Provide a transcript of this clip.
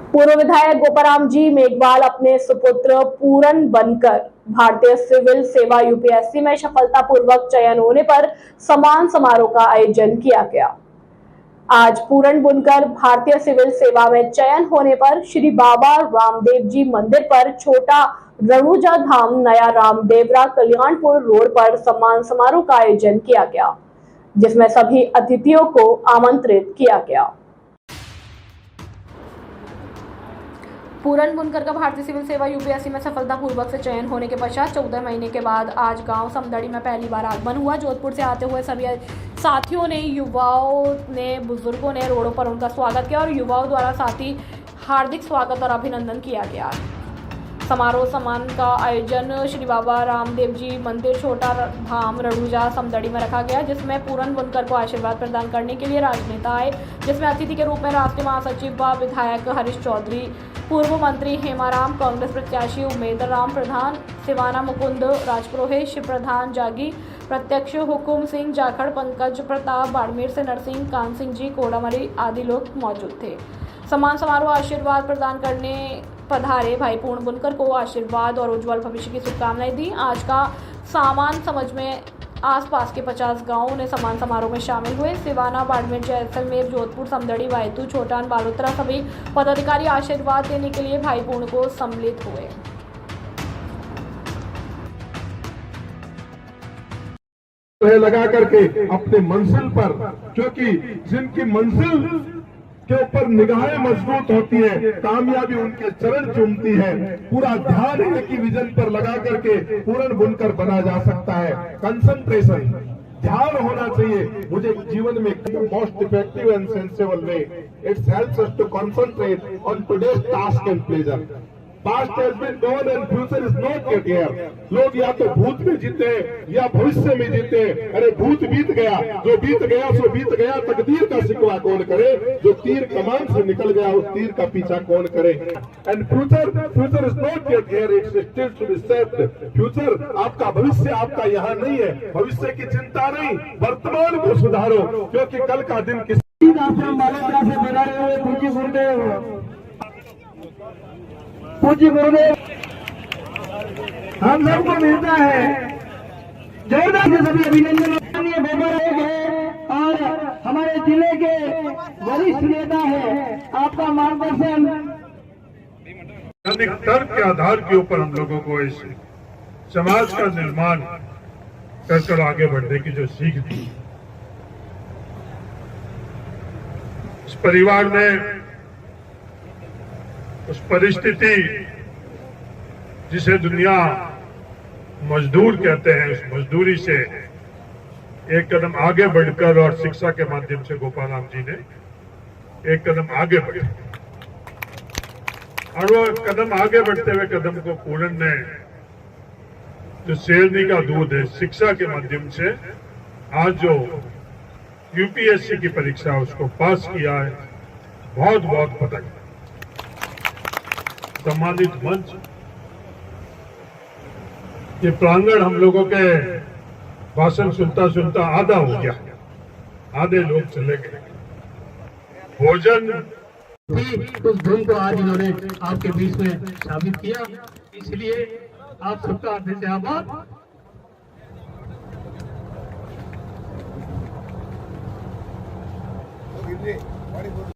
पूर्व विधायक गोपाराम जी मेघवाल अपने सुपुत्र पूरन बनकर भारतीय सिविल सेवा यूपीएससी में सफलतापूर्वक चयन होने पर सम्मान समारोह का आयोजन किया गया। आज पूरन बुनकर भारतीय सिविल सेवा में चयन होने पर श्री बाबा रामदेव जी मंदिर पर छोटा रणुजा धाम नया रामदेवरा कल्याणपुर रोड पर सम्मान समारोह का आयोजन किया गया, जिसमें सभी अतिथियों को आमंत्रित किया गया। पूरन बुनकर का भारतीय सिविल सेवा यूपीएससी में सफलतापूर्वक से चयन होने के पश्चात 14 महीने के बाद आज गांव समदड़ी में पहली बार आगमन हुआ। जोधपुर से आते हुए सभी साथियों ने, युवाओं ने, बुजुर्गों ने रोडों पर उनका स्वागत किया और युवाओं द्वारा साथ ही हार्दिक स्वागत और अभिनंदन किया गया। समारोह सम्मान का आयोजन श्री बाबा रामदेव जी मंदिर छोटा धाम रणुजा समदड़ी में रखा गया, जिसमें पूरन बुनकर को आशीर्वाद प्रदान करने के लिए राजनेता आए, जिसमें अतिथि के रूप में राष्ट्रीय महासचिव व विधायक हरीश चौधरी, पूर्व मंत्री हेमाराम, कांग्रेस प्रत्याशी उमेद राम प्रधान, सिवाना मुकुंद राजपुरोहित, शिव प्रधान जागी, प्रत्यक्ष हुकुम सिंह जाखड़, पंकज प्रताप, बाड़मेर से नरसिंह, कान सिंह जी कोड़ामरी आदि लोग मौजूद थे। सम्मान समारोह आशीर्वाद प्रदान करने पधारे भाई पूर्ण बुनकर को आशीर्वाद और उज्जवल भविष्य की शुभकामनाएं दी। आज का सामान समझ में आसपास के 50 गांवों ने सम्मान समारोह में शामिल हुए। सिवाना, बाड़मेर, जैसलमेर, जोधपुर, समदड़ी, वायतू, छोटान, बालोतरा सभी पदाधिकारी आशीर्वाद देने के लिए भाई पूर्ण को सम्मिलित हुए। लगा करके अपने मंजिल पर, क्योंकि जिनकी मंजिल के ऊपर निगाहें मजबूत होती है, कामयाबी उनके चरण चूमती है। पूरा ध्यान एक ही विजन पर लगा करके पूरन बुनकर बना जा सकता है। कंसंट्रेशन, ध्यान होना चाहिए। मुझे जीवन में most effective and sensible way it's helps us to concentrate on today's task and pleasure. Past has been gone and future is not yet here. लोग या तो भूत में जीते या भविष्य में जीते। अरे भूत बीत गया, जो बीत गया सो बीत गया, तकदीर का शिकवा कौन करे? जो तीर कमान से निकल गया उस तीर का पीछा कौन करे? And future is not yet here, it's still to be saved. Future आपका, भविष्य आपका यहाँ नहीं है। भविष्य की चिंता नहीं, वर्तमान को सुधारो, क्योंकि कल का दिन किसी पूज्य गुरुदेव हम सबको मिलता है। जोरदार से सभी अभिनंदन। माननीय बाबा है और हमारे जिले के वरिष्ठ नेता है, आपका मार्गदर्शन तर्क के आधार के ऊपर हम लोगों को इस समाज का निर्माण कर आगे बढ़ने की जो सीख दी। इस परिवार ने उस परिस्थिति जिसे दुनिया मजदूर कहते हैं, उस मजदूरी से एक कदम आगे बढ़कर और शिक्षा के माध्यम से गोपाराम जी ने एक कदम आगे बढ़े और वो कदम आगे बढ़ते हुए कदम को पूरन ने जो शेरनी का दूध है, शिक्षा के माध्यम से आज जो यूपीएससी की परीक्षा उसको पास किया है। बहुत बहुत पदक, सम्मानित मंच, ये प्रांगण हम लोगों के भाषण सुनता सुनता आधा हो गया, आधे लोग चले गए। भोजन उस धुन को आज इन्होंने आपके बीच में शामिल किया, इसलिए आप सबका हृदय से आभार।